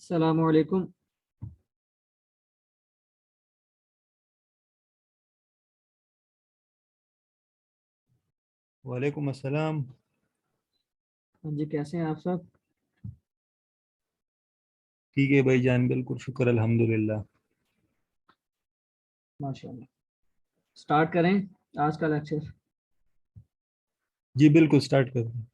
अस्सलामु अलैकुम। वालेकुम अस्सलाम। हाँ जी, कैसे हैं आप सब? ठीक है भाईजान, बिल्कुल शुक्र अल्हम्दुलिल्लाह। माशाल्लाह। स्टार्ट करें आज का लेक्चर। जी बिल्कुल, स्टार्ट कर दें।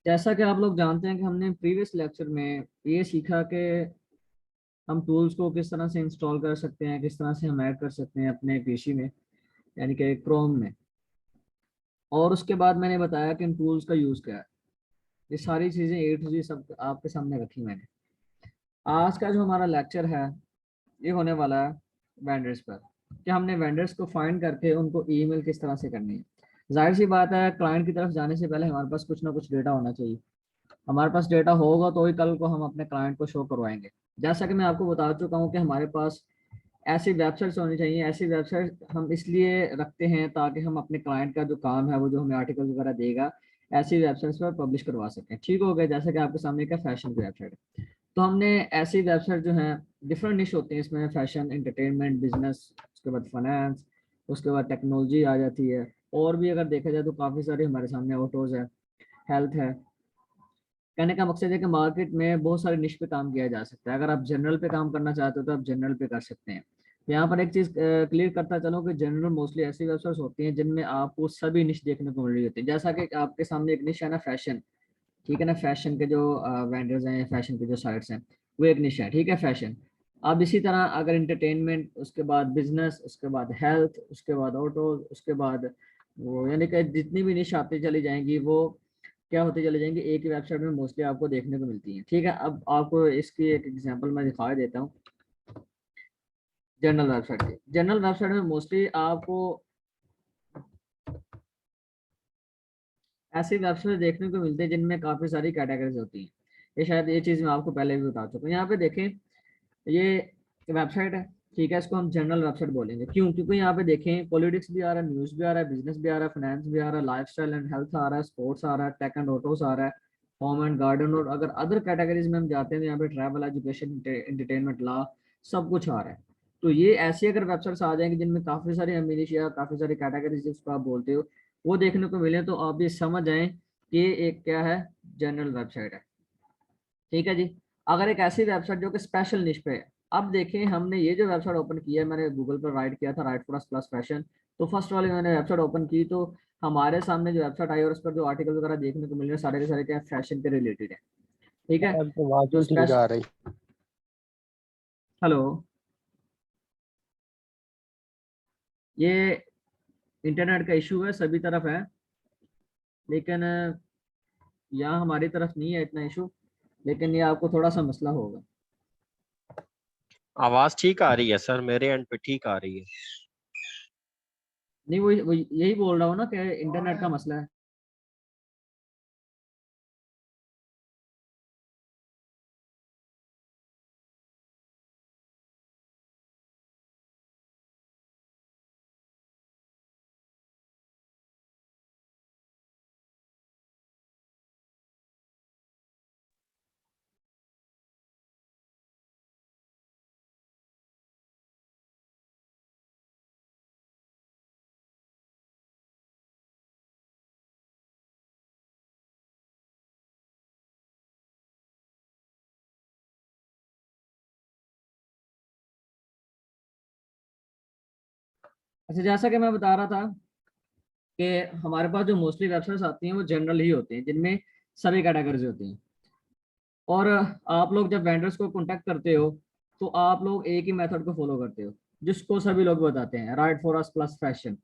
जैसा कि आप लोग जानते हैं कि हमने प्रीवियस लेक्चर में ये सीखा कि हम टूल्स को किस तरह से इंस्टॉल कर सकते हैं, किस तरह से हम ऐड कर सकते हैं अपने पीसी में, यानी कि क्रोम में। और उसके बाद मैंने बताया कि इन टूल्स का यूज़ क्या है। ये सारी चीज़ें ए टू जी सब आपके सामने रखी मैंने। आज का जो हमारा लेक्चर है ये होने वाला है वेंडर्स पर, कि हमने वेंडर्स को फाइंड करके उनको ईमेल किस तरह से करनी है। जाहिर सी बात है, क्लाइंट की तरफ जाने से पहले हमारे पास कुछ ना कुछ डेटा होना चाहिए। हमारे पास डेटा होगा तो ही कल को हम अपने क्लाइंट को शो करवाएंगे। जैसा कि मैं आपको बता चुका हूँ कि हमारे पास ऐसी वेबसाइट्स होनी चाहिए। ऐसी वेबसाइट हम इसलिए रखते हैं ताकि हम अपने क्लाइंट का जो काम है, वो जो हमें आर्टिकल वगैरह देगा, ऐसी वेबसाइट्स पर पब्लिश करवा सकें। ठीक हो गया? जैसे कि आपके सामने का फैशन की वेबसाइट है, तो हमने ऐसी वेबसाइट जो है, डिफरेंट निश होती हैं इसमें, फैशन, एंटरटेनमेंट, बिजनेस, उसके बाद फाइनेंस, उसके बाद टेक्नोलॉजी आ जाती है। और भी अगर देखा जाए तो काफ़ी सारे हमारे सामने ऑटोज है, हेल्थ है। कहने का मकसद है कि मार्केट में बहुत सारे निश पे काम किया जा सकता है। अगर आप जनरल पे काम करना चाहते हो तो आप जनरल पे कर सकते हैं। यहाँ पर एक चीज़ क्लियर करता चलो कि जनरल मोस्टली ऐसी वेबसाइट्स होती हैं जिनमें आपको सभी निश देखने को मिल रही होती है। जैसा कि आपके सामने एक निश है ना, फैशन। ठीक है ना, फैशन के जो वेंडर्स हैं, फैशन के जो साइट्स हैं, वो एक निश है। ठीक है, फैशन। अब इसी तरह अगर इंटरटेनमेंट, उसके बाद बिजनेस, उसके बाद हेल्थ, उसके बाद ऑटो, उसके बाद वो, यानी कि जितनी भी निश आती चली जाएंगी वो क्या होती चली जाएंगी, एक ही वेबसाइट में मोस्टली आपको देखने को मिलती है। ठीक है, अब आपको इसकी एक एग्जांपल मैं दिखा देता हूँ। जनरल वेबसाइट की, जनरल वेबसाइट में मोस्टली आपको ऐसी वेबसाइट देखने को मिलती है जिनमें काफ़ी सारी कैटेगरीज होती हैं। ये शायद ये चीज़ मैं आपको पहले भी बता चुका हूँ। यहाँ पे देखें, ये वेबसाइट है। ठीक है, इसको हम जनरल वेबसाइट बोलेंगे। क्यों? क्योंकि यहाँ पे देखें, पॉलिटिक्स भी आ रहा है, न्यूज़ भी आ रहा है, बिजनेस भी आ रहा है, फाइनेंस भी आ रहा है, लाइफस्टाइल एंड हेल्थ आ रहा है, स्पोर्ट्स आ रहा है, टेक एंड ऑटोस आ रहा है, होम एंड गार्डन। और अगर अदर कैटेगरीज में हम जाते हैं तो यहाँ पे ट्रैवल, एजुकेशन, एंटरटेनमेंट, लॉ, सब कुछ आ रहा है। तो ये ऐसी अगर वेबसाइट्स आ जाएंगी जिनमें काफ़ी सारी अमीनिश या काफ़ी सारी कैटेगरीज जिसको आप बोलते हो वो देखने को मिले, तो आप ये समझ आए कि ये एक क्या है, जनरल वेबसाइट है। ठीक है जी। अगर एक ऐसी वेबसाइट जो कि स्पेशल निश पे है, अब देखें, हमने ये जो वेबसाइट ओपन की है, मैंने गूगल पर राइट किया था, right for us plus fashion. तो फर्स्ट वाली मैंने वेबसाइट ओपन की तो हमारे सामने जो वेबसाइट आई और उस पर जो आर्टिकल वगैरह देखने को मिल रहे हैं, सारे के सारे क्या फैशन के रिलेटेड है। ठीक है। अब तो आवाज जो नहीं ठीक स्पेशल, आ रही। हेलो, ये इंटरनेट का इशू है, सभी तरफ है, लेकिन यहाँ हमारी तरफ नहीं है इतना इशू। लेकिन ये आपको थोड़ा सा मसला होगा। आवाज ठीक आ रही है सर, मेरे एंड पे ठीक आ रही है। नहीं, वो यही बोल रहा हूँ ना कि इंटरनेट का मसला है। अच्छा, जैसा कि मैं बता रहा था कि हमारे पास जो मोस्टली वेबसाइट्स आती हैं वो जनरल ही होती हैं, जिनमें सभी कैटेगरीज होती हैं। और आप लोग जब वेंडर्स को कांटेक्ट करते हो तो आप लोग एक ही मेथड को फॉलो करते हो, जिसको सभी लोग बताते हैं, right for us plus fashion.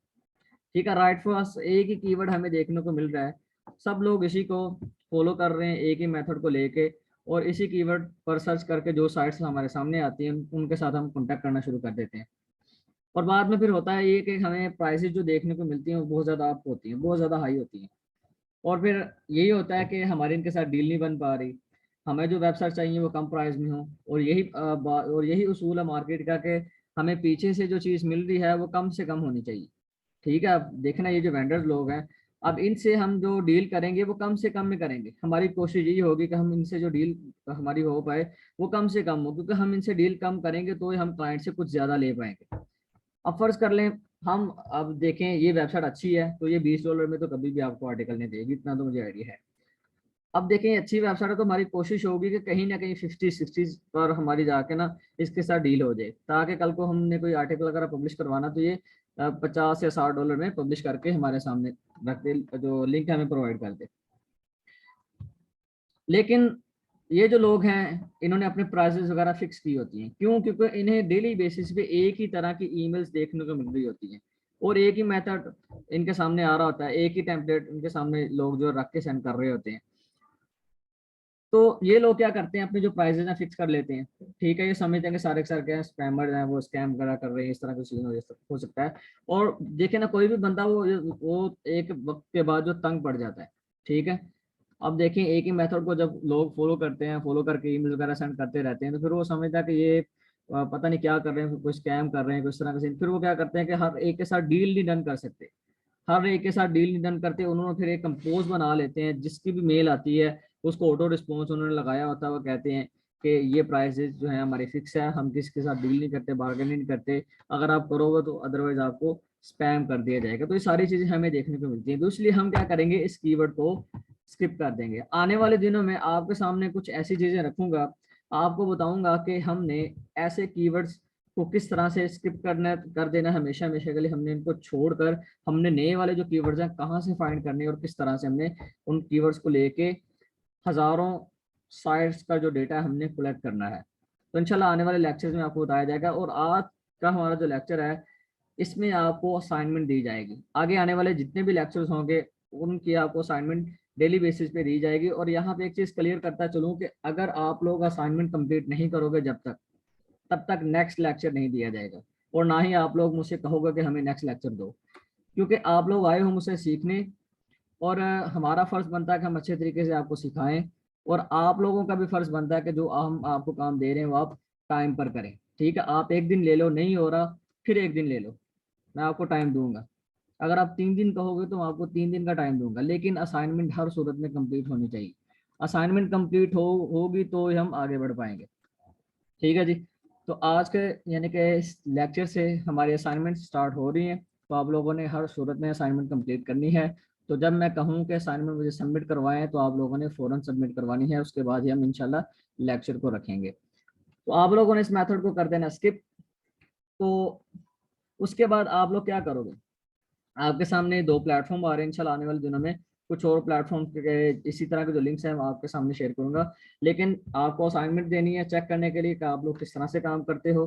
ठीक है, राइट फॉर अस एक ही कीवर्ड हमें देखने को मिल रहा है, सब लोग इसी को फॉलो कर रहे हैं, एक ही मेथड को लेके। और इसी कीवर्ड पर सर्च करके जो साइट्स हमारे सामने आती हैं उनके साथ हम कांटेक्ट करना शुरू कर देते हैं। और बाद में फिर होता है ये कि हमें प्राइसेस जो देखने को मिलती हैं वो बहुत ज़्यादा अप होती हैं, बहुत ज़्यादा हाई होती हैं। और फिर यही होता है कि हमारी इनके साथ डील नहीं बन पा रही, हमें जो वेबसाइट चाहिए वो कम प्राइस में हो, और यही उसूल है मार्केट का कि हमें पीछे से जो चीज़ मिल रही है वो कम से कम होनी चाहिए। ठीक है, अब देखना ये जो वेंडर्स लोग हैं, अब इनसे हम जो डील करेंगे वो कम से कम में करेंगे। हमारी कोशिश यही होगी कि हम इनसे जो डील हमारी हो पाए वो कम से कम हो, क्योंकि हम इनसे डील कम करेंगे तो हम क्लाइंट से कुछ ज़्यादा ले पाएंगे। अब फर्ज कर लें हम, अब देखें ये वेबसाइट अच्छी है तो ये $20 में तो कभी भी आपको आर्टिकल नहीं देगी, इतना तो मुझे आइडिया है। अब देखें अच्छी वेबसाइट है तो हमारी कोशिश होगी कि कहीं ना कहीं 50-60 पर हमारी जाके ना इसके साथ डील हो जाए, ताकि कल को हमने कोई आर्टिकल वगैरह पब्लिश करवाना तो ये 50 या $60 में पब्लिश करके हमारे सामने रख दे, जो लिंक हमें प्रोवाइड कर दे। लेकिन ये जो लोग हैं इन्होंने अपने प्राइसेस वगैरह फिक्स की होती हैं, क्यों? क्योंकि इन्हें डेली बेसिस पे एक ही तरह की ईमेल्स देखने को मिल रही होती हैं, और एक ही मेथड इनके सामने आ रहा होता है, एक ही टेम्पलेट इनके सामने लोग जो रख के सेंड कर रहे होते हैं। तो ये लोग क्या करते हैं, अपने जो प्राइसेस हैं फिक्स कर लेते हैं। ठीक है, ये समझते हैं कि सारे के सारे क्या स्पैमर हैं, वो स्कैम वगैरह कर रहे हैं, इस तरह का सीन हो सकता है। और देखे ना कोई भी बंदा वो एक वक्त के बाद जो तंग पड़ जाता है। ठीक है, अब देखें एक ही मेथड को जब लोग फॉलो करते हैं, फॉलो करके ईमेल वगैरह सेंड करते रहते हैं, तो फिर वो समझता है कि ये पता नहीं क्या कर रहे हैं, फिर कोई स्कैम कर रहे हैं, किस तरह का सीन। फिर वो क्या करते हैं कि हर एक के साथ डील नहीं डन कर सकते, हर एक के साथ डील नहीं डन करते, उन्होंने फिर एक कंपोज बना लेते हैं, जिसकी भी मेल आती है उसको ऑटो रिस्पॉन्स उन्होंने लगाया होता है। वो कहते हैं कि ये प्राइसेस जो है हमारी फिक्स है, हम किसी के साथ डील नहीं करते, बार्गेन नहीं करते, अगर आप करोगे तो अदरवाइज आपको स्पैम कर दिया जाएगा। तो ये सारी चीजें हमें देखने को मिलती हैं, तो इसलिए हम क्या करेंगे, इस कीवर्ड को स्किप कर देंगे। आने वाले दिनों में आपके सामने कुछ ऐसी चीजें रखूंगा, आपको बताऊंगा कि हमने ऐसे कीवर्ड्स को किस तरह से स्किप करना कर देना, हमेशा हमेशा के लिए हमने इनको छोड़कर हमने नए वाले जो कीवर्ड्स हैं कहाँ से फाइंड करने, और किस तरह से हमने उन कीवर्ड्स को लेके हजारों साइट्स का जो डेटा हमने कलेक्ट करना है। तो इंशाल्लाह आने वाले लेक्चर्स में आपको बताया जाएगा। और आज का हमारा जो लेक्चर है इसमें आपको असाइनमेंट दी जाएगी, आगे आने वाले जितने भी लेक्चर्स होंगे उनकी आपको असाइनमेंट डेली बेसिस पे दी जाएगी। और यहाँ पे एक चीज़ क्लियर करता चलूँ कि अगर आप लोग असाइनमेंट कंप्लीट नहीं करोगे जब तक, तब तक नेक्स्ट लेक्चर नहीं दिया जाएगा, और ना ही आप लोग मुझसे कहोगे कि हमें नेक्स्ट लेक्चर दो, क्योंकि आप लोग आए हो मुझसे सीखने, और हमारा फर्ज बनता है कि हम अच्छे तरीके से आपको सिखाएं, और आप लोगों का भी फर्ज बनता है कि जो हम आपको काम दे रहे हैं वो आप टाइम पर करें। ठीक है, आप एक दिन ले लो, नहीं हो रहा फिर एक दिन ले लो, मैं आपको टाइम दूंगा। अगर आप 3 दिन कहोगे तो मैं आपको 3 दिन का टाइम दूंगा, लेकिन असाइनमेंट हर सूरत में कंप्लीट होनी चाहिए। असाइनमेंट कंप्लीट होगी तो ही हम आगे बढ़ पाएंगे। ठीक है जी, तो आज के यानी कि इस लेक्चर से हमारी असाइनमेंट स्टार्ट हो रही हैं, तो आप लोगों ने हर सूरत में असाइनमेंट कंप्लीट करनी है। तो जब मैं कहूँ कि असाइनमेंट मुझे सबमिट करवाएं तो आप लोगों ने फ़ौरन सबमिट करवानी है, उसके बाद ही हम इंशाल्लाह लेक्चर को रखेंगे। तो आप लोगों ने इस मेथड को कर देना स्किप। तो उसके बाद आप लोग क्या करोगे, आपके सामने 2 प्लेटफॉर्म आ रहे हैं, इंशाल्लाह आने वाले दिनों में कुछ और प्लेटफॉर्म के इसी तरह के जो लिंक्स हैं मैं आपके सामने शेयर करूंगा। लेकिन आपको असाइनमेंट देनी है चेक करने के लिए कि आप लोग किस तरह से काम करते हो।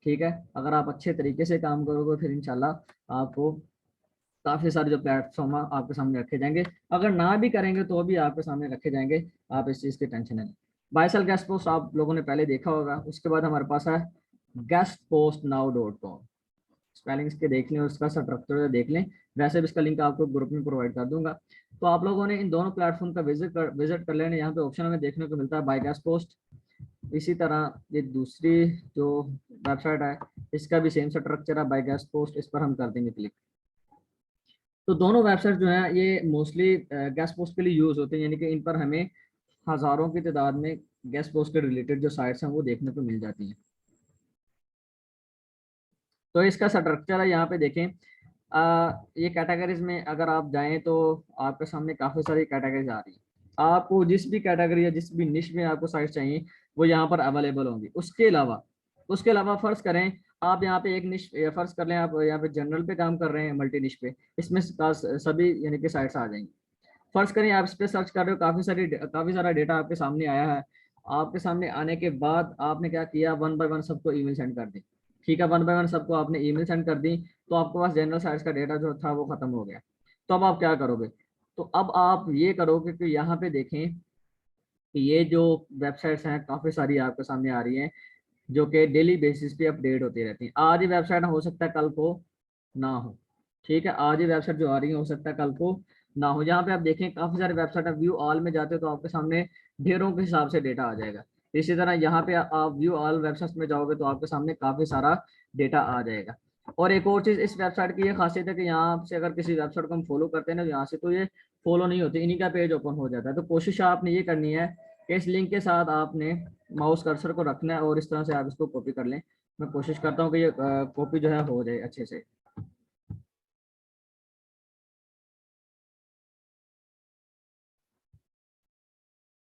ठीक है, अगर आप अच्छे तरीके से काम करोगे फिर इंशाल्लाह आपको काफ़ी सारे जो प्लेटफॉर्म आपके सामने रखे जाएंगे, अगर ना भी करेंगे तो भी आपके सामने रखे जाएंगे, आप इस चीज़ की टेंशन नहीं। बायसल गेस्ट पोस्ट आप लोगों ने पहले देखा होगा, उसके बाद हमारे पास है guestpostnow.com, स्पेलिंग्स के देख लें और उसका स्ट्रक्चर देख लें, वैसे भी इसका लिंक आपको ग्रुप में प्रोवाइड कर दूंगा। तो आप लोगों ने इन दोनों प्लेटफॉर्म का विजिट कर लेना। यहाँ पे ऑप्शन हमें देखने को मिलता है बाय गेस्ट पोस्ट। इसी तरह ये दूसरी जो वेबसाइट है इसका भी सेम स्ट्रक्चर है बाय गेस्ट पोस्ट, इस पर हम कर देंगे क्लिक। तो दोनों वेबसाइट जो है ये मोस्टली गेस्ट पोस्ट के लिए यूज होते हैं, यानी कि इन पर हमें हजारों की तादाद में गेस्ट पोस्ट के रिलेटेड जो साइट्स हैं वो देखने को मिल जाती हैं। तो इसका स्ट्रक्चर है, यहाँ पे देखें ये कैटेगरीज में अगर आप जाएं तो आपके सामने काफ़ी सारी कैटेगरीज आ रही हैं। आपको जिस भी कैटेगरी या जिस भी निश में आपको साइट चाहिए वो यहाँ पर अवेलेबल होंगी। उसके अलावा फर्ज करें आप यहाँ पे एक निश फर्ज कर लें, आप यहाँ पे जनरल पे काम कर रहे हैं, मल्टी निश पे, इसमें सभी यानी कि साइट्स आ जाएंगी। फर्ज करें आप इस पे सर्च कर रहे हो, काफ़ी सारा डेटा आपके सामने आया है। आपके सामने आने के बाद आपने क्या किया, वन बाय वन सबको ईमेल सेंड कर दी। ठीक है, वन बाय वन सबको आपने ईमेल सेंड कर दी, तो आपके पास जनरल साइट्स का डेटा जो था वो खत्म हो गया। तो अब आप क्या करोगे, तो अब आप ये करोगे कि यहाँ पे देखें कि ये जो वेबसाइट्स हैं काफ़ी सारी आपके सामने आ रही हैं, जो कि डेली बेसिस पे अपडेट होती रहती हैं। आज ही वेबसाइट हो सकता है कल को ना हो। ठीक है, आज ही वेबसाइट जो आ रही है हो सकता है कल को ना हो। यहाँ पे आप देखें काफी सारे वेबसाइट, आप व्यू ऑल में जाते हो तो आपके सामने ढेरों के हिसाब से डेटा आ जाएगा। इसी तरह यहाँ पे आप व्यू ऑल वेबसाइट में जाओगे तो आपके सामने काफी सारा डेटा आ जाएगा। और एक और चीज इस वेबसाइट की ये खासियत है कि यहाँ से अगर किसी वेबसाइट को हम फॉलो करते हैं ना, यहाँ से तो ये फॉलो नहीं होती, इन्हीं का पेज ओपन हो जाता है। तो कोशिश आपने ये करनी है कि इस लिंक के साथ आपने माउस कर्सर को रखना है और इस तरह से आप इसको कॉपी कर लें। मैं कोशिश करता हूँ कि ये कॉपी जो है हो जाए अच्छे से।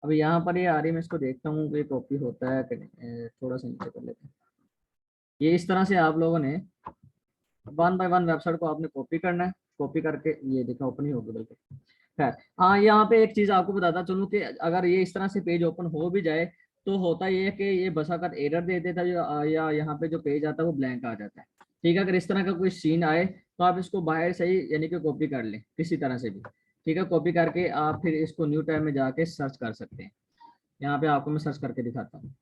अभी यहाँ पर ये आ रही है, मैं इसको देखता हूँ कि ये कॉपी होता है कि नहीं। थोड़ा सा नीचे कर लेते हैं। ये इस तरह से आप लोगों ने वन बाय वन वेबसाइट को आपने कॉपी करना है। कॉपी करके ये देखा ओपन ही होगी बल्कि। खैर, हाँ यहाँ पे एक चीज आपको बताता चलूँ कि अगर ये इस तरह से पेज ओपन हो भी जाए तो होता ये है कि ये बसाकर एरर दे देता है, या यहाँ पे जो पेज आता है वो ब्लैंक आ जाता है। ठीक है, अगर इस तरह का कोई सीन आए तो आप इसको बाहर से ही यानी कि कॉपी कर लें किसी तरह से भी। ठीक है, कॉपी करके आप फिर इसको न्यू टैब में जाके सर्च कर सकते हैं। यहाँ पे आपको मैं सर्च करके दिखाता हूँ।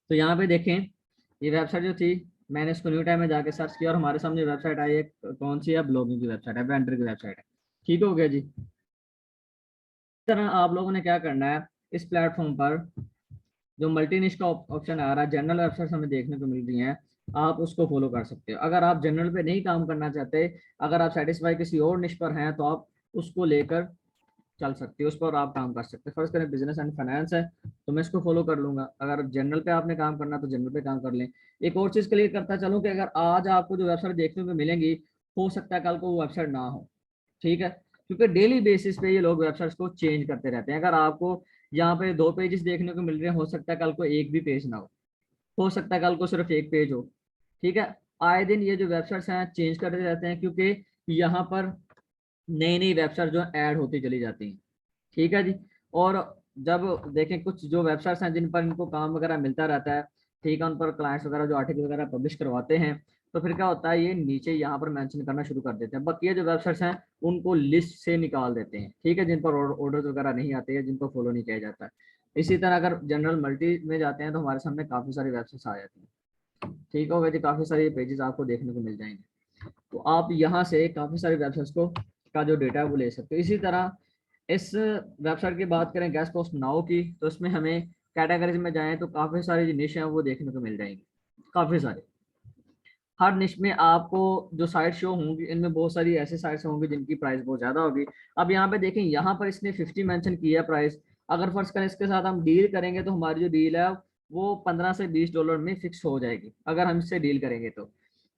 तो यहाँ पे देखें, ये वेबसाइट जो थी मैंने इसको न्यू टाइम में जाके सर्च किया और हमारे सामने वेबसाइट आई है। कौन सी है? ब्लॉगिंग की वेबसाइट है, वेंडर की वेबसाइट है। ठीक हो गया जी। इस तरह आप लोगों ने क्या करना है, इस प्लेटफॉर्म पर जो मल्टी निश का ऑप्शन आ रहा है, जनरल वेबसाइट हमें देखने को मिल रही हैं, आप उसको फॉलो कर सकते हो। अगर आप जनरल पे नहीं काम करना चाहते, अगर आप सेटिस्फाई किसी और निश पर हैं, तो आप उसको लेकर चल सकती है, उस पर आप काम कर सकते हैं। फर्स्ट करें बिजनेस एंड फाइनेंस है तो मैं इसको फॉलो कर लूंगा। अगर जनरल पे आपने काम करना तो जनरल पे काम कर लें। एक और चीज क्लियर करता चलूं कि अगर आज आपको जो वेबसाइट देखने को मिलेंगी, हो सकता है कल को वो वेबसाइट ना हो। ठीक है, क्योंकि डेली बेसिस पे ये लोग वेबसाइट्स को चेंज करते रहते हैं। अगर आपको यहाँ पे 2 पेजेस देखने को मिल रहे हैं, हो सकता है कल को एक भी पेज ना हो सकता है कल को सिर्फ एक पेज हो। ठीक है, आए दिन ये जो वेबसाइट्स हैं चेंज करते रहते हैं, क्योंकि यहाँ पर नई नई वेबसाइट जो ऐड होती चली जाती हैं। ठीक है जी। और जब देखें कुछ जो वेबसाइट्स हैं जिन पर इनको काम वगैरह मिलता रहता है, ठीक है, उन पर क्लाइंट्स वगैरह जो आर्टिकल वगैरह पब्लिश करवाते हैं, तो फिर क्या होता है, ये नीचे यहाँ पर मेंशन करना शुरू कर देते हैं। बाकी ये जो वेबसाइट्स हैं उनको लिस्ट से निकाल देते हैं। ठीक है, जिन पर ऑर्डर्स वगैरह नहीं आते हैं, जिनको फॉलो नहीं किया जाता है। इसी तरह अगर जनरल मल्टी में जाते हैं तो हमारे सामने काफ़ी सारी वेबसाइट्स आ जाती हैं। ठीक हो गया जी, काफ़ी सारे पेजेस आपको देखने को मिल जाएंगे। तो आप यहाँ से काफ़ी सारी वेबसाइट्स को का जो डेटा है वो ले सकते हो। इसी तरह इस वेबसाइट की बात करें गैस पोस्ट नाउ की, तो इसमें हमें कैटेगरीज में जाएं तो काफ़ी सारी जो निश हैं वो देखने को मिल जाएंगी, काफ़ी सारे। हर निश में आपको जो साइट शो होंगी, इनमें बहुत सारी ऐसी साइट्स होंगी जिनकी प्राइस बहुत ज़्यादा होगी। अब यहाँ पे देखें, यहाँ पर इसने 50 मेंशन किया प्राइस। अगर फर्स्ट करें इसके साथ हम डील करेंगे तो हमारी जो डील है वो 15 से $20 में फिक्स हो जाएगी अगर हम इससे डील करेंगे तो।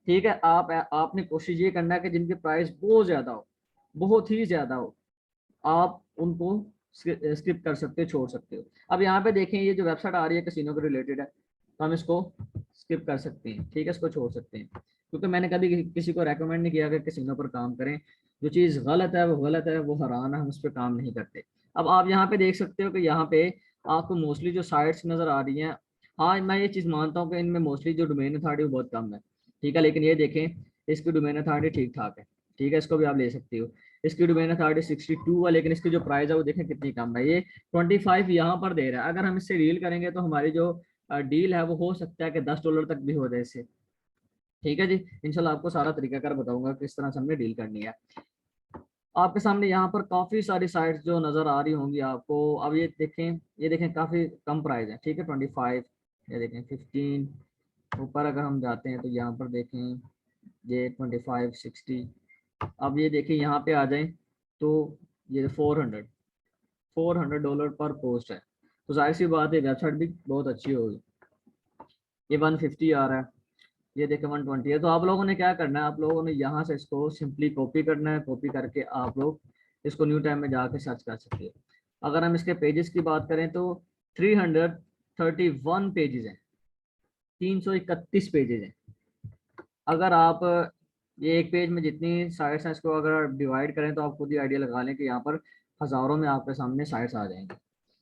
ठीक है, आपने कोशिश ये करना है कि जिनकी प्राइस बहुत ज़्यादा हो, बहुत ही ज़्यादा हो, आप उनको स्किप कर सकते हो, छोड़ सकते हो। अब यहाँ पे देखें, ये जो वेबसाइट आ रही है कैसीनो के रिलेटेड है, तो हम इसको स्किप कर सकते हैं। ठीक है, इसको छोड़ सकते हैं, क्योंकि मैंने कभी किसी को रेकमेंड नहीं किया कि कैसीनो पर काम करें। जो चीज़ गलत है वो गलत है, वो हराम है, हम उस पर काम नहीं करते। अब आप यहाँ पे देख सकते हो कि यहाँ पे आपको मोस्टली जो साइट्स नज़र आ रही हैं, हाँ मैं ये चीज़ मानता हूँ कि इनमें मोस्टली जो डोमेन अथॉरिटी वो बहुत कम है। ठीक है, लेकिन ये देखें इसकी डोमेन अथॉरिटी ठीक ठाक है। ठीक है, इसको भी आप ले सकते हो। इसकी डोमेन अथॉरिटी 62 है, लेकिन इसकी जो प्राइस है वो देखें कितनी कम है, ये 25 यहाँ पर दे रहा है। अगर हम इससे डील करेंगे तो हमारी जो डील है वो हो सकता है कि $10 तक भी हो जाए इससे। ठीक है जी, इंशाल्लाह आपको सारा तरीकाकार बताऊंगा किस तरह से हमने डील करनी है। आपके सामने यहाँ पर काफ़ी सारी साइट्स जो नज़र आ रही होंगी आपको। अब ये देखें काफ़ी कम प्राइस है। ठीक है, 25, ये देखें 15। ऊपर अगर हम जाते हैं तो यहाँ पर देखें ये 25, 60। अब ये देखिए यहाँ पे आ जाएं तो ये $400 पर पोस्ट है। तो जाहिर सी बात है वेबसाइट भी बहुत अच्छी होगी। ये 150 आ रहा है, ये देखें 120 है। तो आप लोगों ने क्या करना है, आप लोगों ने यहाँ से इसको सिंपली कॉपी करना है। कॉपी करके आप लोग इसको न्यू टाइम में जाके सर्च कर सकते हैं। अगर हम इसके पेजेस की बात करें तो 331 पेजेस हैं, 331 पेजेस हैं। अगर आप ये एक पेज में जितनी साइट्स हैं इसको अगर डिवाइड करें तो आप खुद ही आइडिया लगा लें कि यहाँ पर हज़ारों में आपके सामने साइट्स आ जाएंगी।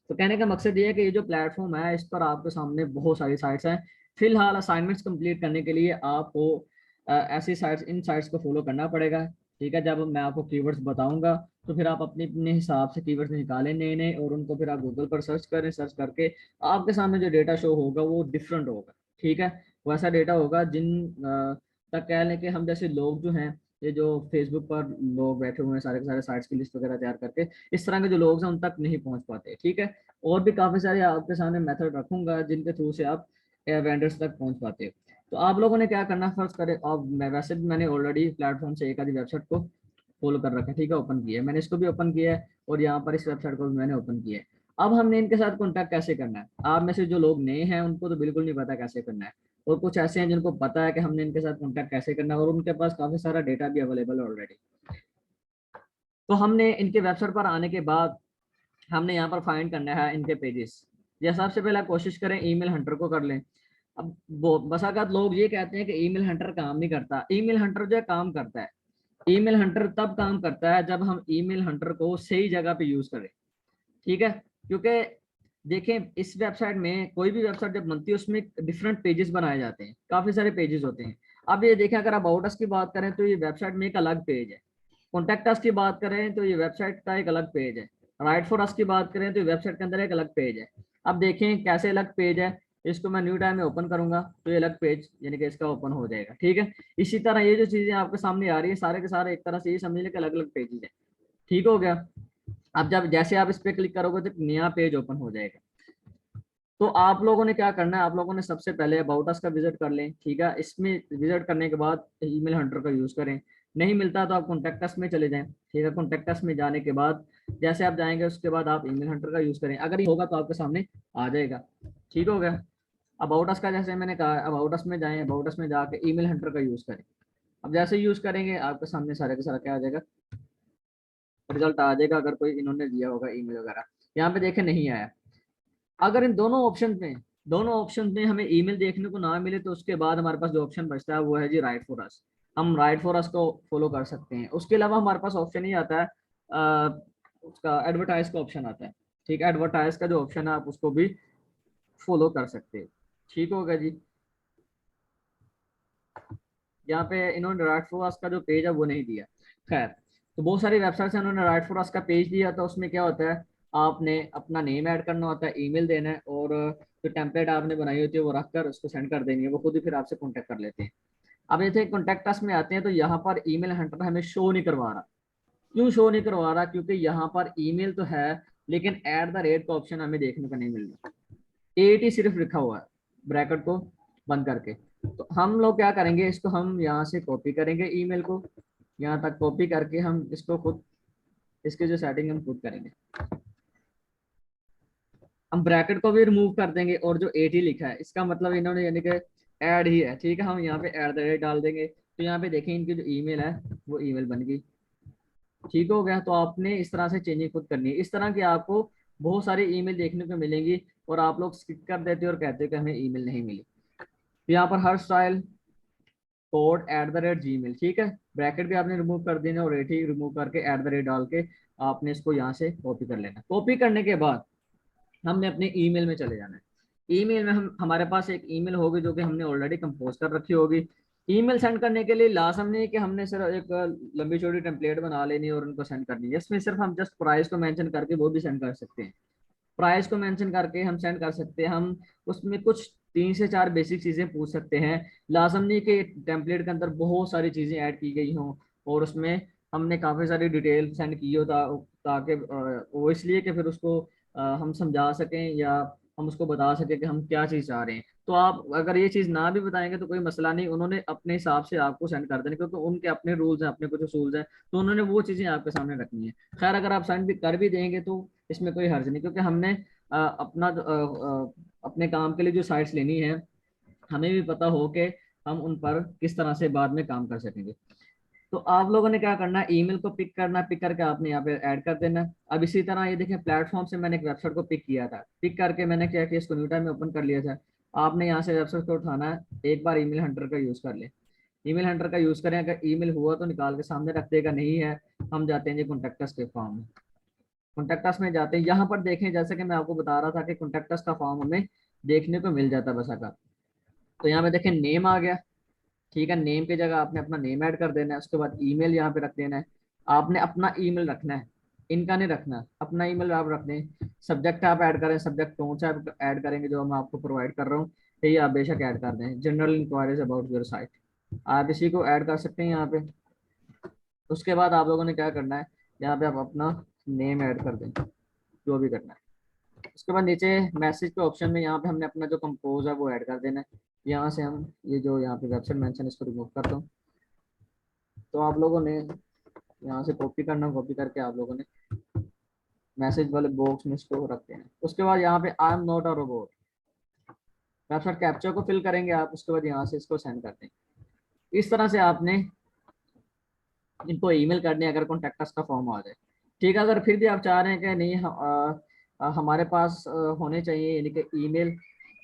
तो कहने का मकसद ये है कि ये जो प्लेटफॉर्म है इस पर आपके सामने बहुत सारी साइट्स हैं। फिलहाल असाइनमेंट्स कंप्लीट करने के लिए आपको ऐसी साइट्स, इन साइट्स को फॉलो करना पड़ेगा। ठीक है, जब मैं आपको कीवर्ड्स बताऊंगा तो फिर आप अपने अपने हिसाब से कीवर्ड्स निकालें नए नए, और उनको फिर आप गूगल पर सर्च करें। सर्च करके आपके सामने जो डेटा शो होगा वो डिफरेंट होगा। ठीक है, वैसा डेटा होगा तक कह लें कि हम जैसे लोग जो हैं, ये जो फेसबुक पर लोग बैठे हुए हैं सारे के सारे साइट्स की लिस्ट वगैरह तैयार करके, इस तरह के जो लोग हैं उन तक नहीं पहुंच पाते। ठीक है, और भी काफी सारे आपके सामने मेथड रखूंगा जिनके थ्रू से आप वेंडर्स तक पहुंच पाते हो। तो आप लोगों ने क्या करना, फर्स्ट करें आप, मैं वैसे भी मैंने ऑलरेडी प्लेटफॉर्म से एक आधी वेबसाइट को फॉलो कर रखा है। ठीक है, ओपन किया है मैंने, इसको भी ओपन किया है और यहाँ पर इस वेबसाइट को भी मैंने ओपन किया है। अब हमने इनके साथ कॉन्टैक्ट कैसे करना है, आप में से जो लोग नए हैं उनको तो बिल्कुल नहीं पता कैसे करना है, और कुछ ऐसे हैं जिनको पता है कि हमने इनके साथ कॉन्टैक्ट कैसे करना है और उनके पास काफी सारा डेटा भी अवेलेबल है ऑलरेडी। तो हमने इनके वेबसाइट पर आने के बाद हमने यहाँ पर फाइंड करना है इनके पेजेस। जैसा सबसे पहले कोशिश करें ईमेल हंटर को कर लें। अब बसागत लोग ये कहते हैं कि ईमेल हंटर काम नहीं करता। ईमेल हंटर जो है काम करता है। ईमेल हंटर तब काम करता है जब हम ईमेल हंटर को सही जगह पे यूज करें। ठीक है, क्योंकि देखें इस वेबसाइट में कोई भी वेबसाइट जब बनती है उसमें डिफरेंट पेजेस बनाए जाते हैं, काफी सारे पेजेस होते हैं। अब ये देखें, अगर अबाउट अस की बात करें तो ये वेबसाइट में एक अलग पेज है। कॉन्टैक्ट अस की बात करें तो ये वेबसाइट का एक अलग पेज है। राइट फॉर अस की बात करें तो वेबसाइट के अंदर एक अलग पेज है। अब देखें कैसे अलग पेज है। इसको मैं न्यू टाइम में ओपन करूंगा तो ये अलग पेज यानी कि इसका ओपन हो जाएगा। ठीक है, इसी तरह ये जो चीजें आपके सामने आ रही है सारे के सारे एक तरह से ये समझ लें कि अलग अलग पेजेस है। ठीक हो गया। अब जब जैसे आप इस पे क्लिक करोगे तो एक नया पेज ओपन हो जाएगा। तो आप लोगों ने क्या करना है, आप लोगों ने सबसे पहले अबाउट अस का विजिट कर लें। ठीक है, इसमें विजिट करने के बाद ईमेल हंटर का यूज करें। नहीं मिलता तो आप कॉन्टैक्ट अस में चले जाएं। ठीक है, कॉन्टैक्ट अस में जाने के बाद जैसे आप जाएंगे उसके बाद आप ईमेल हंटर का यूज करें। अगर ये होगा तो आपके सामने आ जाएगा। ठीक हो गया। अबाउट अस का जैसे मैंने कहा, अबाउट अस में जाएं, अबाउट अस में जाके ईमेल हंटर का यूज करें। अब जैसे यूज करेंगे आपके सामने सारे का सारा क्या आ जाएगा, रिजल्ट आ जाएगा। अगर कोई इन्होंने दिया होगा ईमेल वगैरह, यहाँ पे देखे नहीं आया। अगर इन दोनों ऑप्शन में हमें ईमेल देखने को ना मिले तो उसके बाद हमारे पास जो ऑप्शन बचता है वो है जी राइट फॉर अस। हम राइट फॉर अस को फॉलो कर सकते हैं। उसके अलावा हमारे पास ऑप्शन ही आता है उसका एडवर्टाइज का ऑप्शन आता है। ठीक है, एडवर्टाइज का जो ऑप्शन है आप उसको भी फॉलो कर सकते हैं। ठीक होगा जी। यहाँ पे इन्होंने राइट फॉर अस का जो पेज है वो नहीं दिया। खैर, तो बहुत सारी वेबसाइट से उन्होंने राइट फॉर अस का पेज दिया था। उसमें क्या होता है, आपने अपना नेम ऐड करना होता है, ईमेल देना है, और जो टेम्पलेट आपने बनाई होती है वो रख कर उसको सेंड कर देनी है। वो खुद ही फिर आपसे कॉन्टेक्ट कर लेते हैं। अब ये थे कॉन्टेक्ट अस में आते हैं तो यहाँ पर ईमेल हंटर हमें शो नहीं करवा रहा। क्यों शो नहीं करवा रहा, क्योंकि यहाँ पर ईमेल तो है लेकिन एट द रेट का ऑप्शन हमें देखने को नहीं मिल रहा। एट ही सिर्फ लिखा हुआ है ब्रैकेट को बंद करके। तो हम लोग क्या करेंगे, इसको हम यहाँ से कॉपी करेंगे ईमेल को, यहाँ तक कॉपी करके हम इसको खुद, इसके जो सेटिंग हम खुद करेंगे। हम ब्रैकेट को भी रिमूव कर देंगे और जो एट ही लिखा है इसका मतलब इन्होंने यानी कि ऐड ही है। ठीक है, हम यहाँ पे एट द रेट डाल देंगे तो यहाँ पे देखें इनकी जो ईमेल है वो ईमेल बन गई। ठीक हो गया। तो आपने इस तरह से चेंजिंग खुद करनी है। इस तरह की आपको बहुत सारी ईमेल देखने को मिलेंगी और आप लोग स्किप कर देते हो और कहते हो कि हमें ईमेल नहीं मिली। तो यहाँ पर हर style code at the rate G mail. ठीक है, ब्रैकेट भी आपने रिमूव कर देना और रेट ही रिमूव करके एट द रेट डाल के आपने इसको यहाँ से कॉपी कर लेना। कॉपी करने के बाद हमने अपने ईमेल में चले जाना है। ईमेल में हम, हमारे पास एक ईमेल होगी जो कि हमने ऑलरेडी कंपोज कर रखी होगी। ईमेल सेंड करने के लिए लाजम नहीं है कि हमने सिर्फ एक लंबी चौड़ी टेम्पलेट बना लेनी है और उनको सेंड करनी है। इसमें सिर्फ हम जस्ट प्राइस को मेंशन करके वो भी सेंड कर सकते हैं। प्राइस को मेंशन करके हम सेंड कर सकते हैं। हम उसमें कुछ 3 से 4 बेसिक चीजें पूछ सकते हैं। लाजम नहीं कि टेम्पलेट के अंदर बहुत सारी चीजें ऐड की गई हों और उसमें हमने काफी सारी डिटेल सेंड की हो ताकि वो इसलिए कि फिर उसको हम समझा सकें या हम उसको बता सकें कि हम क्या चीज़ चाह रहे हैं। तो आप अगर ये चीज़ ना भी बताएंगे तो कोई मसला नहीं, उन्होंने अपने हिसाब से आपको सेंड कर देना, क्योंकि उनके अपने रूल्स हैं, अपने कुछ असूल हैं, तो उन्होंने वो चीज़ें आपके सामने रखनी है। खैर, अगर आप सेंड भी कर भी देंगे तो इसमें कोई हर्ज नहीं, क्योंकि हमने अपने काम के लिए जो साइट्स लेनी है हमें भी पता हो कि हम उन पर किस तरह से बाद में काम कर सकेंगे। तो आप लोगों ने क्या करना है, ईमेल को पिक करना, पिक करके आपने यहाँ पे ऐड कर देना। अब इसी तरह ये देखें, प्लेटफॉर्म से मैंने एक वेबसाइट को पिक किया था, पिक करके मैंने क्या किया, इसको न्यू टाइम में ओपन कर लिया था। आपने यहाँ से वेबसाइट को उठाना है, एक बार ईमेल हंटर का यूज कर ले। ईमेल हंटर का यूज करें, अगर ईमेल हुआ तो निकाल के सामने रख देगा, नहीं है हम जाते हैं जी कॉन्टेक्टस के फॉर्म में। कॉन्टेक्टस में जाते हैं, यहाँ पर देखें जैसे कि मैं आपको बता रहा था कि कॉन्टेक्टस का फॉर्म हमें देखने को मिल जाता है बस। अगर तो यहाँ पे देखें नेम आ गया, ठीक है, नेम की जगह आपने अपना नेम ऐड कर देना है, उसके बाद ईमेल यहाँ पे रख देना है। आपने अपना ईमेल रखना है, इनका नहीं रखना, अपना ईमेल आप रख दें। सब्जेक्ट आप ऐड करें, सब्जेक्ट कौन सा आप ऐड करेंगे जो मैं आपको प्रोवाइड कर रहा हूँ, ये आप बेशक ऐड कर दें, general inquiries about your site, आप इसी को ऐड कर सकते हैं यहाँ पे। उसके बाद आप लोगों ने क्या करना है, यहाँ पे आप अपना नेम ऐड कर दें, जो भी करना है। उसके बाद नीचे मैसेज के ऑप्शन में यहाँ पे हमने अपना जो कंपोज है वो ऐड कर देना है। यहाँ से हम ये जो यहाँ पे वेबसाइट मेंशन, इसको रिमूव करता हूँ। तो आप लोगों ने यहाँ से कॉपी करना, कॉपी करके आप लोगों ने मैसेज वाले बॉक्स में इसको रख देना है। उसके बाद यहाँ पे I am not a robot, website captcha को फिल करेंगे आप, उसके बाद यहाँ से इसको सेंड कर देंगे। इस तरह से आपने इनको ईमेल करने, अगर कॉन्टेक्ट अस का फॉर्म आ जाए। ठीक है, अगर फिर भी आप चाह रहे हैं कि नहीं हमारे पास होने चाहिए यानी कि ईमेल,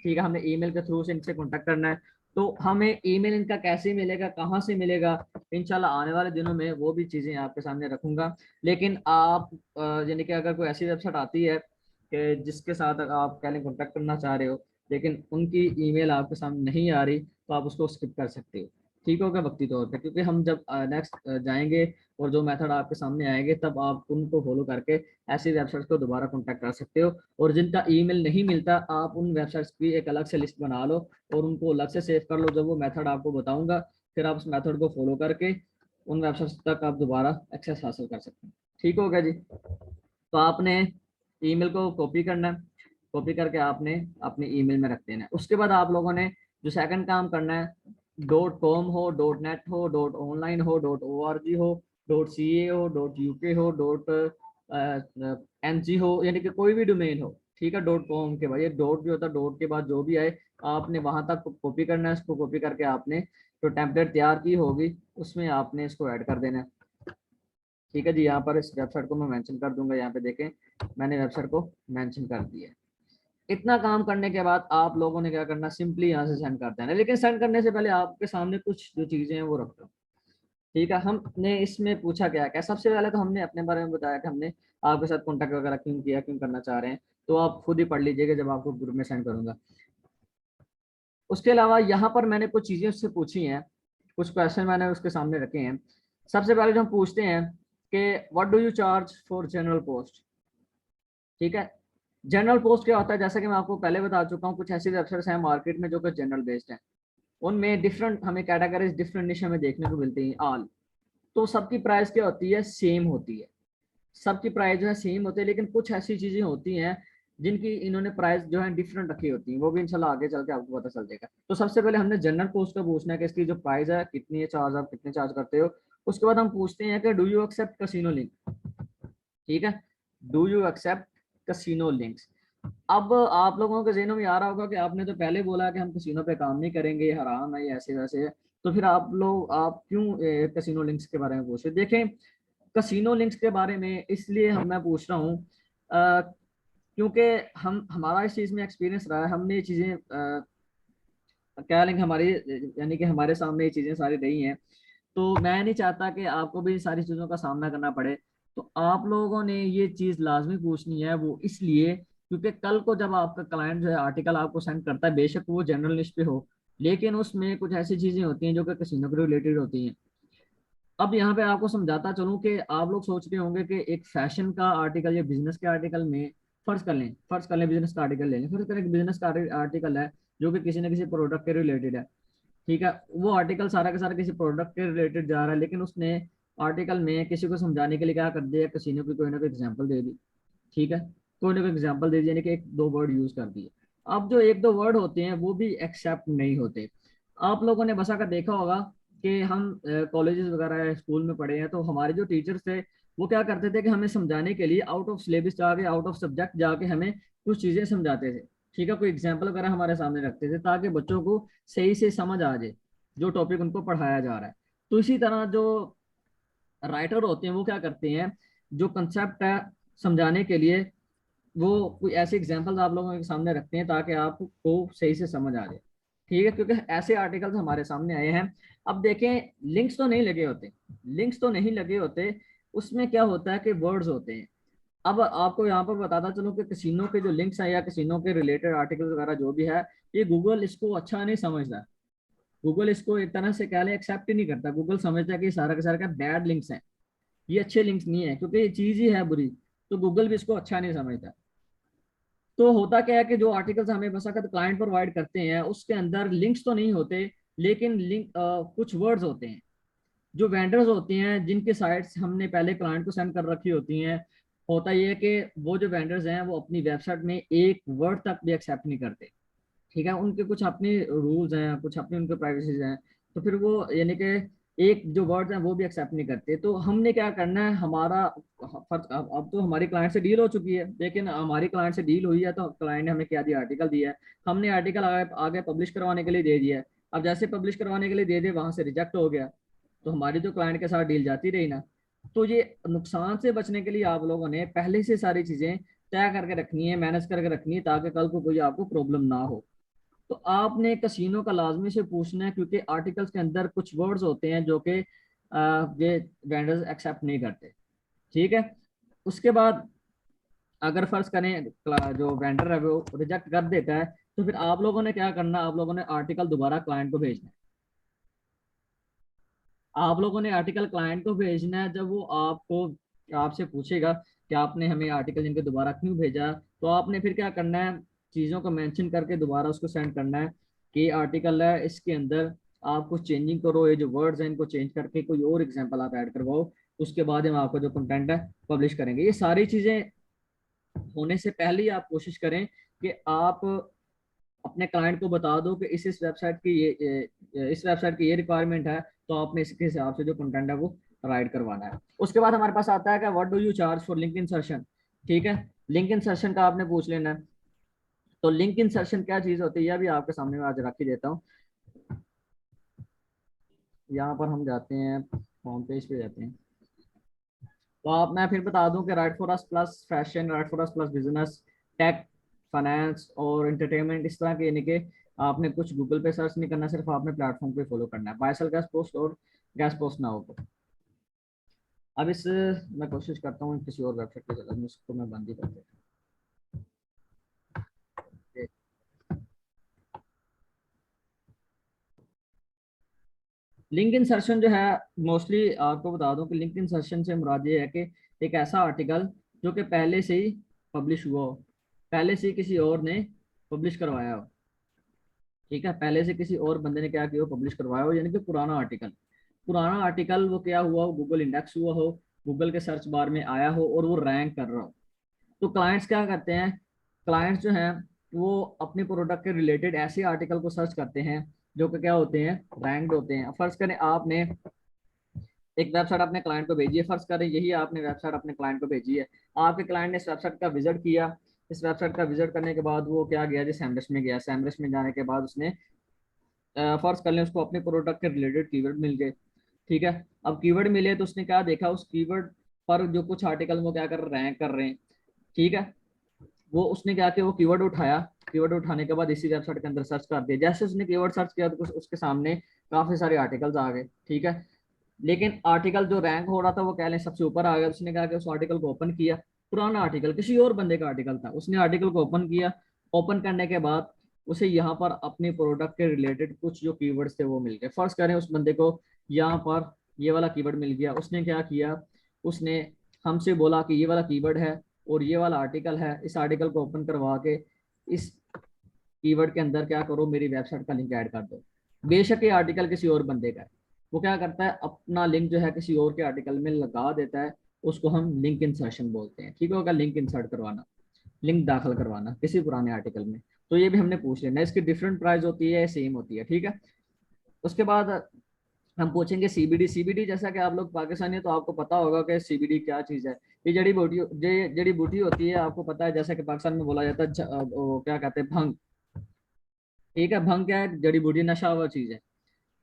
ठीक है, हमें ईमेल के थ्रू से इनसे कॉन्टेक्ट करना है, तो हमें ईमेल इनका कैसे मिलेगा, कहाँ से मिलेगा, इंशाल्लाह आने वाले दिनों में वो भी चीज़ें आपके सामने रखूंगा। लेकिन आप यानी कि अगर कोई ऐसी वेबसाइट आती है कि जिसके साथ आप पहले कॉन्टेक्ट करना चाह रहे हो लेकिन उनकी ईमेल आपके सामने नहीं आ रही, तो आप उसको स्किप कर सकते हो। ठीक होगा वक्ती तौर पे, क्योंकि हम जब नेक्स्ट जाएंगे और जो मेथड आपके सामने आएंगे तब आप उनको फॉलो करके ऐसी वेबसाइट्स को दोबारा कॉन्टैक्ट कर सकते हो। और जिनका ईमेल नहीं मिलता, आप उन वेबसाइट्स की एक अलग से लिस्ट बना लो और उनको अलग से सेव कर लो। जब वो मेथड आपको बताऊंगा, फिर आप उस मेथड को फॉलो करके उन वेबसाइट्स तक आप दोबारा एक्सेस हासिल कर सकते हैं। ठीक होगा जी। तो आपने ईमेल को कॉपी करना है, कॉपी करके आपने अपने ईमेल में रख देना है। उसके बाद आप लोगों ने जो सेकंड काम करना है, .com हो, .net हो, .online हो, .org हो, .ca हो, .uk हो, .ng हो, यानी कि कोई भी डोमेन हो, ठीक है। .com के बाद ये डॉट भी होता है, डॉट के बाद जो भी आए आपने वहां तक कॉपी करना है। इसको कॉपी करके आपने जो टेम्पलेट तैयार की होगी उसमें आपने इसको ऐड कर देना है। ठीक है जी, यहाँ पर इस वेबसाइट को मैं मेंशन कर दूंगा, यहाँ पे देखें मैंने वेबसाइट को मेंशन कर दिया है। इतना काम करने के बाद आप लोगों ने क्या करना, सिंपली यहाँ से सेंड कर देना। लेकिन सेंड करने से पहले आपके सामने कुछ जो चीजें हैं वो रखता हूँ। ठीक है, हमने इसमें पूछा क्या क्या, सबसे पहले तो हमने अपने बारे में बताया कि हमने आपके साथ कॉन्टैक्ट वगैरह क्यों किया, क्यों करना चाह रहे हैं, तो आप खुद ही पढ़ लीजिएगा जब आपको ग्रुप में सेंड करूंगा। उसके अलावा यहाँ पर मैंने कुछ चीजें उससे पूछी हैं, कुछ क्वेश्चन मैंने उसके सामने रखे हैं। सबसे पहले जो हम पूछते हैं कि what do you charge for general post. ठीक है, जनरल पोस्ट क्या होता है, जैसा कि मैं आपको पहले बता चुका हूँ, कुछ ऐसी वेबसाइट्स हैं मार्केट में जो कि जनरल बेस्ड हैं। उनमें डिफरेंट हमें कैटेगरीज डिफरेंट निश में देखने को मिलती हैं ऑल। तो सबकी प्राइस क्या होती है, सेम होती है। सबकी प्राइस जो है सेम होती है, लेकिन कुछ ऐसी चीजें होती हैं जिनकी इन्होंने प्राइस जो है डिफरेंट रखी होती है, वो भी इंशाल्लाह आगे चल के आपको पता चल जाएगा। तो सबसे पहले हमने जनरल पोस्ट का पूछना है कि इसकी जो प्राइस है कितनी है, चार्ज आप कितने चार्ज करते हो। उसके बाद हम पूछते हैं कि do you accept casino link. ठीक है, do you accept casino links. अब आप लोगों के ज़हनों में आ रहा होगा कि आपने तो पहले बोला कि हम कसिनो पे काम नहीं करेंगे, ये हराम है, ये ऐसे वैसे है, तो फिर आप क्यों कसिनो लिंक्स के बारे में पूछ रहे। देखें, कसिनो लिंक्स के बारे में इसलिए मैं पूछ रहा हूँ क्योंकि हम हमारा इस चीज़ में एक्सपीरियंस रहा है, हमने ये चीज़ें क्या लेंगे हमारी, यानी कि हमारे सामने ये चीज़ें सारी रही हैं। तो मैं नहीं चाहता कि आपको भी सारी चीज़ों का सामना करना पड़े। तो आप लोगों ने ये चीज़ लाजमी पूछनी है, वो इसलिए क्योंकि कल को जब आपका क्लाइंट जो है आर्टिकल आपको सेंड करता है, बेशक वो जनरल लिस्ट पे हो, लेकिन उसमें कुछ ऐसी चीज़ें होती हैं जो कि कसिनो के रिलेटेड होती हैं। अब यहाँ पे आपको समझाता चलूँ कि आप लोग सोचते होंगे कि एक फैशन का आर्टिकल या बिजनेस के आर्टिकल में, फर्ज कर लें बिजनेस का आर्टिकल ले लें, फर्ज करें बिजनेस का आर्टिकल है जो कि किसी न किसी प्रोडक्ट के रिलेटेड है। ठीक है, वो आर्टिकल सारा का सारा किसी प्रोडक्ट के रिलेटेड जा रहा है, लेकिन उसने आर्टिकल में किसी को समझाने के लिए क्या कर दिया, कसिनो की कोई ना कोई एग्जाम्पल दे दी। ठीक है, कोई ना कोई एग्जाम्पल दे दी, यानी कि एक दो वर्ड यूज कर दिए। अब जो एक दो वर्ड होते हैं वो भी एक्सेप्ट नहीं होते। आप लोगों ने बसा कर देखा होगा कि हम कॉलेजेस वगैरह स्कूल में पढ़े हैं, तो हमारे जो टीचर्स थे वो क्या करते थे कि हमें समझाने के लिए आउट ऑफ सिलेबस जाके, आउट ऑफ सब्जेक्ट जाके हमें कुछ चीज़ें समझाते थे। ठीक है, कोई एग्जाम्पल वगैरह हमारे सामने रखते थे ताकि बच्चों को सही से समझ आ जाए जो टॉपिक उनको पढ़ाया जा रहा है। तो इसी तरह जो राइटर होते हैं वो क्या करते हैं, जो कंसेप्ट है समझाने के लिए वो कोई ऐसे एग्जाम्पल्स आप लोगों के सामने रखते हैं ताकि आपको सही से समझ आ जाए। ठीक है, क्योंकि ऐसे आर्टिकल्स हमारे सामने आए हैं। अब देखें, लिंक्स तो नहीं लगे होते, लिंक्स तो नहीं लगे होते, उसमें क्या होता है कि वर्ड्स होते हैं। अब आपको यहाँ पर बताता चलूँ कि कसिनो के जो लिंक्स हैं या कसिनो के रिलेटेड आर्टिकल्स वगैरह जो भी है, ये गूगल इसको अच्छा नहीं समझता। गूगल इसको एक तरह से कह लें एक्सेप्ट ही नहीं करता। गूगल समझता है कि सारा का सारा का बैड लिंक्स हैं, ये अच्छे लिंक्स नहीं है, क्योंकि ये चीज ही है बुरी। तो गूगल भी इसको अच्छा नहीं समझता। तो होता क्या है कि जो आर्टिकल्स हमें बस अगर क्लाइंट प्रोवाइड करते हैं उसके अंदर लिंक्स तो नहीं होते, लेकिन लिंक कुछ वर्ड्स होते हैं। जो वेंडर्स होते हैं जिनके साइट्स हमने पहले क्लाइंट को सेंड कर रखी होती हैं, होता यह है कि वो जो वेंडर्स हैं वो अपनी वेबसाइट में एक वर्ड तक भी एक्सेप्ट नहीं करते। ठीक है, उनके कुछ अपने रूल्स हैं, कुछ अपने उनके प्राइवेसीज हैं। तो फिर वो यानी कि एक जो वर्ड्स हैं वो भी एक्सेप्ट नहीं करते। तो हमने क्या करना है, हमारा फर्ज अब तो हमारी क्लाइंट से डील हो चुकी है, लेकिन हमारी क्लाइंट से डील हुई है तो क्लाइंट ने हमें क्या दिया, आर्टिकल दिया है। हमने आर्टिकल आगे आगे पब्लिश करवाने के लिए दे दिया है। अब जैसे पब्लिश करवाने के लिए दे दे, वहां से रिजेक्ट हो गया, तो हमारी तो क्लाइंट के साथ डील जाती रही ना। तो ये नुकसान से बचने के लिए आप लोगों ने पहले से सारी चीजें तय करके रखनी है, मैनेज करके रखनी है, ताकि कल को कोई आपको प्रॉब्लम ना हो। तो आपने कसीनो का लाजमी से पूछना है, क्योंकि आर्टिकल्स के अंदर कुछ वर्ड्स होते हैं जो कि ये वेंडर्स एक्सेप्ट नहीं करते। ठीक है, उसके बाद अगर फर्ज करें जो वेंडर है वो रिजेक्ट कर देता है, तो फिर आप लोगों ने क्या करना, आप लोगों ने आर्टिकल दोबारा क्लाइंट को भेजना है। आप लोगों ने आर्टिकल क्लाइंट को भेजना है। जब वो आपसे पूछेगा कि आपने हमें आर्टिकल इनके दोबारा क्यों भेजा, तो आपने फिर क्या करना है, चीज़ों को मेंशन करके दोबारा उसको सेंड करना है कि आर्टिकल है इसके अंदर आप कुछ चेंजिंग करो, ये जो वर्ड्स हैं इनको चेंज करके कोई और एग्जांपल आप ऐड करवाओ, उसके बाद हम आपको जो कंटेंट है पब्लिश करेंगे। ये सारी चीज़ें होने से पहले ही आप कोशिश करें कि आप अपने क्लाइंट को बता दो कि इस वेबसाइट की इस वेबसाइट की ये रिक्वायरमेंट है, तो आपने इसके हिसाब से जो कंटेंट है वो राइट करवाना है। उसके बाद हमारे पास आता है कि what do you charge for link insertion. ठीक है, लिंक इंसर्शन का आपने पूछ लेना है। तो लिंक इंसर्शन क्या चीज होती है, यह भी आपके सामने में आज रख ही देता हूँ। यहाँ पर हम जाते हैं, होम पेज पे जाते हैं। तो आप, मैं फिर बता दूं कि write for us plus fashion, write for us plus business, tech, finance और एंटरटेनमेंट, इस तरह के यानी कि आपने कुछ गूगल पे सर्च नहीं करना, सिर्फ आपने प्लेटफॉर्म पे फॉलो करना है, बायसल गैस पोस्ट और गैस पोस्ट ना हो। अब इस मैं कोशिश करता हूँ किसी और वेबसाइट पे चला, इसको मैं बंद ही कर देता हूँ। लिंक इंसर्शन जो है, मोस्टली आपको बता दूं कि लिंक इंसर्शन से मुराद ये है कि एक ऐसा आर्टिकल जो कि पहले से ही पब्लिश हुआ हो, पहले से ही किसी और ने पब्लिश करवाया हो। ठीक है, पहले से किसी और बंदे ने क्या किया हो, पब्लिश करवाया हो, यानी कि पुराना आर्टिकल। पुराना आर्टिकल वो क्या हुआ हो, गूगल इंडेक्स हुआ हो, गूगल के सर्च बार में आया हो और वो रैंक कर रहा हो। तो क्लाइंट्स क्या करते हैं, क्लाइंट्स जो हैं वो अपने प्रोडक्ट के रिलेटेड ऐसे आर्टिकल को सर्च करते हैं जो कि क्या होते हैं, रैंक्ड होते हैं। फर्ज करें आपने एक वेबसाइट अपने क्लाइंट को भेजी है, फर्ज करें यही आपने वेबसाइट अपने क्लाइंट को भेजी है, आपके क्लाइंट ने इस वेबसाइट का विजिट किया। इस वेबसाइट का विजिट करने के बाद वो क्या गया जी, सैमरस में गया। सैमरस में जाने के बाद उसने फर्ज कर लें उसको अपने प्रोडक्ट के रिलेटेड कीवर्ड मिल गए। ठीक है, अब कीवर्ड मिले तो उसने क्या देखा, उस कीवर्ड पर जो कुछ आर्टिकल वो क्या कर रैंक कर रहे हैं। ठीक है, वो उसने क्या किया, वो कीवर्ड उठाया। कीवर्ड उठाने के बाद इसी वेबसाइट के अंदर सर्च कर दिया। जैसे उसने कीवर्ड सर्च किया तो उसके सामने काफी सारे आर्टिकल्स आ गए। ठीक है, लेकिन आर्टिकल जो रैंक हो रहा था वो कह लें सबसे ऊपर आ गया। उसने क्या किया, उस आर्टिकल को ओपन किया, पुराना आर्टिकल किसी और बंदे का आर्टिकल था, उसने आर्टिकल को ओपन किया। ओपन करने के बाद उसे यहाँ पर अपने प्रोडक्ट के रिलेटेड कुछ जो कीवर्ड्स थे वो मिल गए। फर्स्ट करें उस बंदे को यहाँ पर ये वाला कीवर्ड मिल गया, उसने क्या किया, उसने हमसे बोला कि ये वाला कीवर्ड है और ये वाला आर्टिकल है, इस आर्टिकल को ओपन करवा के इस कीवर्ड के अंदर क्या करो, मेरी वेबसाइट का लिंक ऐड कर दो। बेशक ये आर्टिकल किसी और बंदे का है, वो क्या करता है, अपना लिंक जो है किसी और के आर्टिकल में लगा देता है। उसको हम लिंक इंसर्शन बोलते हैं। ठीक होगा, लिंक इंसर्ट करवाना, लिंक दाखिल करवाना किसी पुराने आर्टिकल में। तो ये भी हमने पूछ लेना, इसकी डिफरेंट प्राइस होती है, सेम होती है। ठीक है, उसके बाद हम पूछेंगे सीबीडी। सीबीडी जैसा कि आप लोग पाकिस्तानी है तो आपको पता होगा कि सीबीडी क्या चीज़ है। ये जड़ी बूटी होती है, आपको पता है, जैसा कि पाकिस्तान में बोला जाता है वो क्या कहते हैं, भंग। ठीक है, भंग क्या है, जड़ी बूटी, नशा हुआ चीज़ है।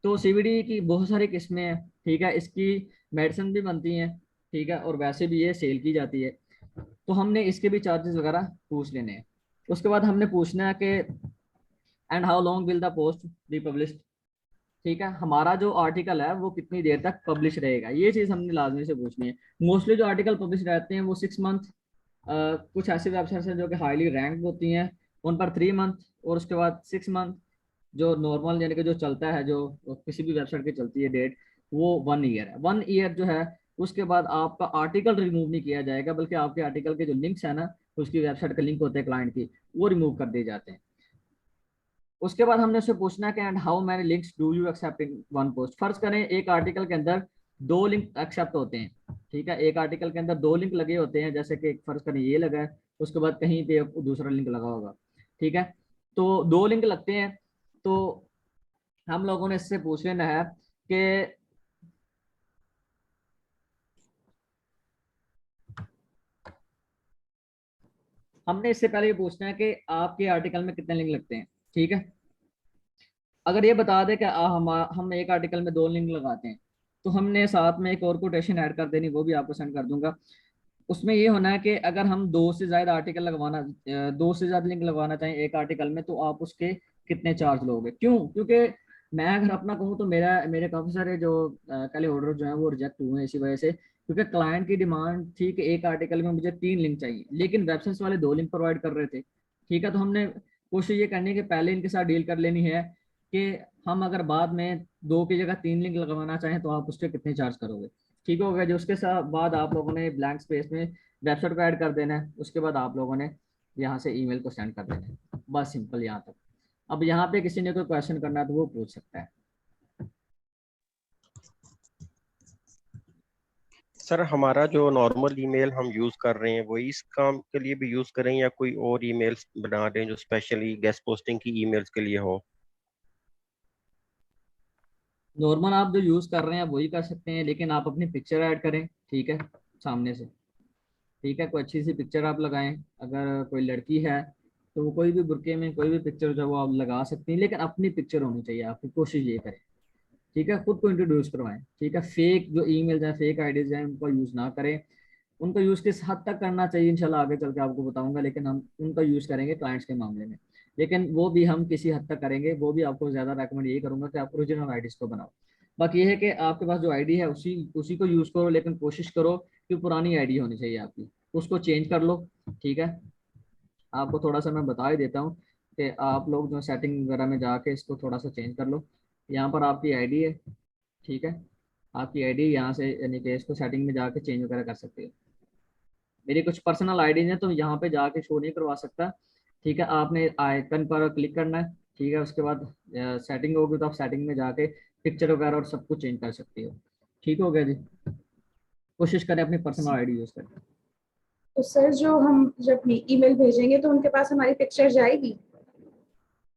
तो सीबीडी की बहुत सारी किस्में हैं। ठीक है, इसकी मेडिसिन भी बनती हैं। ठीक है, और वैसे भी ये सेल की जाती है। तो हमने इसके भी चार्जेस वगैरह पूछ लेने हैं। उसके बाद हमने पूछना है कि and how long will the post be published. ठीक है, हमारा जो आर्टिकल है वो कितनी देर तक पब्लिश रहेगा, ये चीज़ हमने लाजमी से पूछनी है। मोस्टली जो आर्टिकल पब्लिश रहते हैं वो 6 मंथ, कुछ ऐसी वेबसाइट्स हैं जो कि हाईली रैंक होती हैं, उन पर 3 मंथ और उसके बाद 6 मंथ। जो नॉर्मल यानी कि जो चलता है, जो किसी भी वेबसाइट की चलती है डेट, वो 1 ईयर है। 1 ईयर जो है उसके बाद आपका आर्टिकल रिमूव नहीं किया जाएगा, बल्कि आपके आर्टिकल के जो लिंक्स है ना, उसकी वेबसाइट के लिंक होते हैं क्लाइंट की, वो रिमूव कर दिए जाते हैं। उसके बाद हमने उससे पूछना है कि and how many links do you accept in one post. फर्ज करें एक आर्टिकल के अंदर 2 लिंक एक्सेप्ट होते हैं, ठीक है, एक आर्टिकल के अंदर 2 लिंक लगे होते हैं, जैसे कि फर्ज करें ये लगा है, उसके बाद कहीं पे दूसरा लिंक लगा होगा, ठीक है। तो 2 लिंक लगते हैं, तो हम लोगों ने इससे पूछ लेना है कि हमने इससे पहले ये पूछना है कि आपके आर्टिकल में कितने लिंक लगते हैं, ठीक है। अगर ये बता दे कि हम एक आर्टिकल में 2 लिंक लगाते हैं, तो हमने साथ में एक और कोटेशन ऐड कर देनी, वो भी आपको सेंड कर दूंगा। उसमें ये होना है कि अगर हम 2 से ज्यादा लिंक लगवाना चाहें एक आर्टिकल में, तो आप उसके कितने चार्ज लोगे। क्यों? क्योंकि मैं अगर अपना कहूँ तो मेरे काफी सारे जो पहले ऑर्डर जो है वो रिजेक्ट हुए हैं इसी वजह से, क्योंकि क्लाइंट की डिमांड थी कि एक आर्टिकल में मुझे 3 लिंक चाहिए, लेकिन वेबसाइट्स वाले 2 लिंक प्रोवाइड कर रहे थे, ठीक है। तो हमने कोशिश ये करनी है कि पहले इनके साथ डील कर लेनी है कि हम अगर बाद में 2 की जगह 3 लिंक लगवाना चाहें तो आप उसके कितने चार्ज करोगे। ठीक हो गया जी। उसके साथ बाद आप लोगों ने ब्लैंक स्पेस में वेबसाइट को ऐड कर देना है, उसके बाद आप लोगों ने यहाँ से ईमेल को सेंड कर देना है, बस सिंपल यहाँ तक। अब यहाँ पे किसी ने कोई क्वेश्चन करना है तो वो पूछ सकता है। सर हमारा जो नॉर्मल ईमेल हम यूज कर रहे हैं वो इस काम के लिए भी यूज करें या कोई और ईमेल्स बना दें जो स्पेशली गेस्ट पोस्टिंग की ईमेल्स के लिए हो? नॉर्मल आप जो यूज कर रहे हैं वही कर सकते हैं, लेकिन आप अपनी पिक्चर ऐड करें, ठीक है, सामने से, ठीक है, कोई अच्छी सी पिक्चर आप लगाएं। अगर कोई लड़की है तो वो कोई भी बुर्के में कोई भी पिक्चर जो है वो आप लगा सकती हैं, लेकिन अपनी पिक्चर होनी चाहिए, आपकी कोशिश ये करें, ठीक है। खुद को इंट्रोड्यूस करवाएं, ठीक है। फेक जो ईमेल्स हैं, फेक आईडीज हैं, उनका यूज ना करें। उनका यूज किस हद तक करना चाहिए इंशाल्लाह आगे चल के आपको बताऊंगा, लेकिन हम उनका यूज करेंगे क्लाइंट्स के मामले में, लेकिन वो भी हम किसी हद तक करेंगे। वो भी आपको ज्यादा रेकमेंड यही करूंगा कि आप ओरिजिनल आईडीज को बनाओ। बाकी ये है कि आपके पास जो आईडी है उसी उसी को यूज करो, लेकिन कोशिश करो कि पुरानी आईडी होनी चाहिए आपकी, उसको चेंज कर लो, ठीक है। आपको थोड़ा सा मैं बता ही देता हूँ कि आप लोग जो सेटिंग वगैरह में जाके इसको थोड़ा सा चेंज कर लो। यहाँ पर आपकी आईडी है, ठीक है, आपकी आईडी यहाँ से यानी कि इसको सेटिंग में जाके चेंज वगैरह कर सकते हो। मेरी कुछ पर्सनल आईडी है तो यहाँ पे जाके शो नहीं करवा सकता, ठीक है। आपने आइकन पर क्लिक करना है, ठीक है, उसके बाद सेटिंग होगी तो आप सेटिंग में जाके पिक्चर वगैरह और सब कुछ चेंज कर सकती हो। ठीक हो गया जी। कोशिश करें अपनी पर्सनल आईडी यूज करें। तो सर जो हम जब ईमेल भेजेंगे तो उनके पास हमारी पिक्चर जाएगी?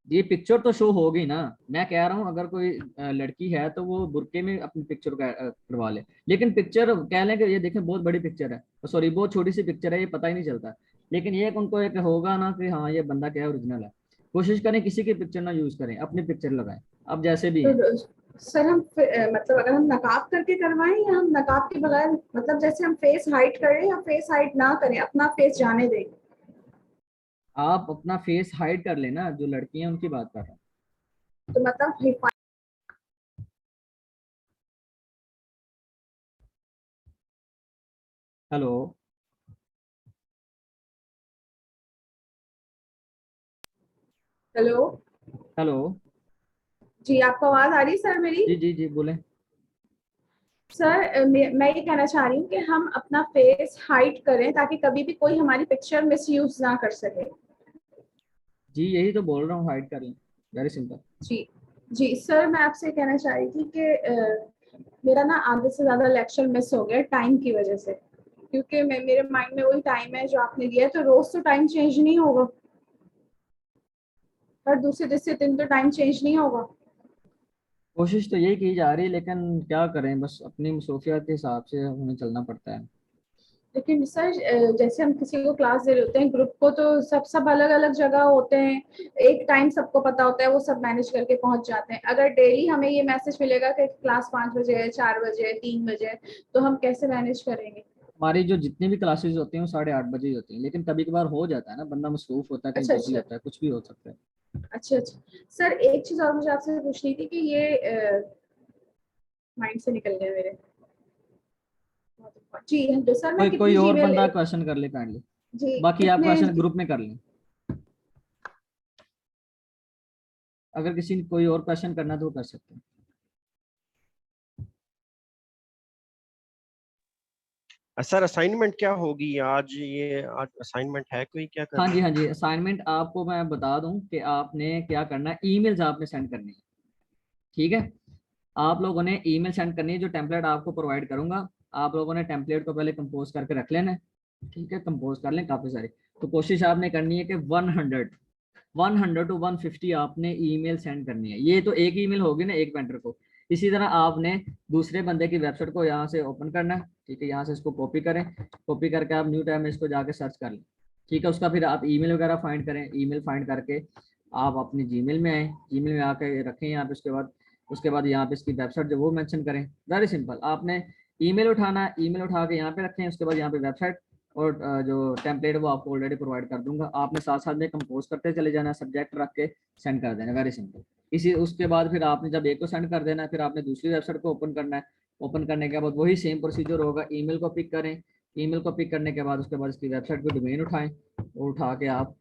ये पिक्चर तो शो होगी ना, मैं कह रहा हूँ अगर कोई लड़की है तो वो बुरके में अपनी पिक्चर करवा ले, लेकिन पिक्चर कह लें कि ये देखें बहुत बड़ी पिक्चर है, सॉरी बहुत छोटी सी पिक्चर है, ये पता ही नहीं चलता, लेकिन ये उनको एक होगा ना कि हाँ ये बंदा क्या है, ओरिजिनल है। कोशिश करें किसी की पिक्चर ना यूज करें, अपनी पिक्चर लगाएं, अब जैसे भी हैं। तो सर हम मतलब अगर हम नकाब करके करवाएं या हम नकाब के बगैर, मतलब जैसे हम फेस हाइड करें या फेस हाइड ना करें, अपना फेस जाने दें? आप अपना फेस हाइड कर लेना, जो लड़कियां उनकी बात कर रहा हूँ। तो मतलब हेलो। हेलो। हेलो। जी आपको आवाज आ रही है सर मेरी? जी जी जी बोले। सर मैं ये कहना चाह रही हूँ कि हम अपना फेस हाइड करें ताकि कभी भी कोई हमारी पिक्चर मिस यूज ना कर सके। जी यही तो बोल रहा हूँ, हाइड कर लें, वेरी सिंपल। जी। जी सर मैं आपसे कहना चाह रही थी कि मेरा ना आधे से ज्यादा लेक्चर मिस हो गया टाइम की वजह से, क्योंकि मैं मेरे माइंड में वही टाइम है जो आपने दिया है, तो रोज तो टाइम चेंज नहीं होगा, हर दूसरे दिन तो टाइम चेंज नहीं होगा। कोशिश तो यही की जा रही है, लेकिन क्या करें, बस अपनी मसरूफियत के हिसाब से हमें चलना पड़ता है। लेकिन सर जैसे हम किसी को क्लास दे रहे होते हैं ग्रुप को, तो सब अलग अलग जगह होते हैं, एक टाइम सबको पता होता है, वो सब मैनेज करके पहुंच जाते हैं। अगर डेली हमें ये मैसेज मिलेगा कि क्लास 5 बजे है, 4 बजे है, 3 बजे है, तो हम कैसे मैनेज करेंगे? हमारी जो जितनी भी क्लासेस होती हैं वो 8:30 बजे ही होती हैं, लेकिन कभी कभार हो जाता है ना, बंदा मसरूफ होता है, कहीं अच्छा बिजी अच्छा। होता है, कुछ भी हो सकता है। अच्छा अच्छा। सर एक चीज और मुझे आपसे पूछनी थी कि ये माइंड से निकल गया मेरे। जी तो सर मैं कोई कोई कितनी और जीमेल बंदा एक, क्वेश्चन कर ले काइंडली, जी बाकी आप कितने क्वेश्चन ग्रुप में कर लें। अगर किसी ने कोई और क्वेश्चन करना तो वो कर सकते हैं। सर असाइनमेंट क्या होगी आज? ये आज असाइनमेंट है कोई क्या हाँ करना जी, है? हाँ जी, असाइनमेंट आपको मैं बता दूं कि आपने क्या करना है, ईमेल्स आपने सेंड करनी है। ठीक है, आप लोगों ने ईमेल सेंड करनी है, जो टेम्पलेट आपको प्रोवाइड करूंगा आप लोगों ने टेम्पलेट को पहले कंपोज करके रख लेना है। ठीक है, कंपोज कर लें काफी सारे। तो कोशिश आपने करनी है कि 100 टू 150 आपने ईमेल सेंड करनी है। ये तो एक ईमेल होगी ना एक वेंडर को। इसी तरह आपने दूसरे बंदे की वेबसाइट को यहाँ से ओपन करना है। ठीक है, यहाँ से इसको कॉपी करें, कॉपी करके आप न्यू टैब में इसको जाके सर्च कर लें। ठीक है, उसका फिर आप ईमेल वगैरह फाइंड करें, ईमेल फाइंड करके आप अपनी जीमेल में आए, जीमेल में आके रखें यहाँ पे। उसके बाद यहाँ पे इसकी वेबसाइट जो वो मेंशन करें। वेरी सिंपल, आपने ईमेल उठाना है, ईमेल उठा के यहाँ पे रखें। उसके बाद यहाँ पे वेबसाइट और जो टेम्पलेट वो आपको ऑलरेडी प्रोवाइड कर दूंगा। आपने साथ साथ में कंपोज करते चले जाना, सब्जेक्ट रख के सेंड कर देना। Very simple. इसी उसके बाद फिर आपने जब एक को सेंड कर देना है, फिर आपने दूसरी वेबसाइट को ओपन करना है। ओपन करने के बाद वही सेम प्रोसीजर होगा, ईमेल को पिक करें। ईमेल को पिक करने के बाद उसके बाद इसकी वेबसाइट को डोमेन उठाएं और उठा के आप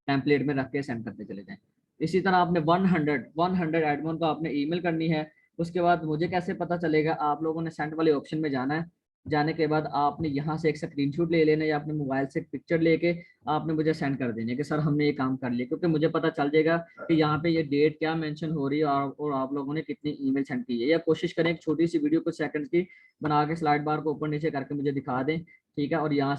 टेम्पलेट में रख के सेंड करते चले जाएं। इसी तरह आपने 100 एडमोन को आपने ईमेल करनी है। उसके बाद मुझे कैसे पता चलेगा, आप लोगों ने सेंड वाले ऑप्शन में जाना है। जाने के बाद आपने यहाँ से एक स्क्रीनशॉट ले लेना या अपने मोबाइल से एक पिक्चर लेके आपने मुझे सेंड कर देनी है कि सर हमने ये काम कर लिया, क्योंकि मुझे पता चल जाएगा कि यहाँ पे ये डेट क्या मेंशन हो रही है और आप लोगों ने कितनी ईमेल सेंड की है। या कोशिश करें एक छोटी सी वीडियो कुछ सेकंड्स की बना के स्लाइड बार को ऊपर नीचे करके मुझे दिखा दें। ठीक है, और यहाँ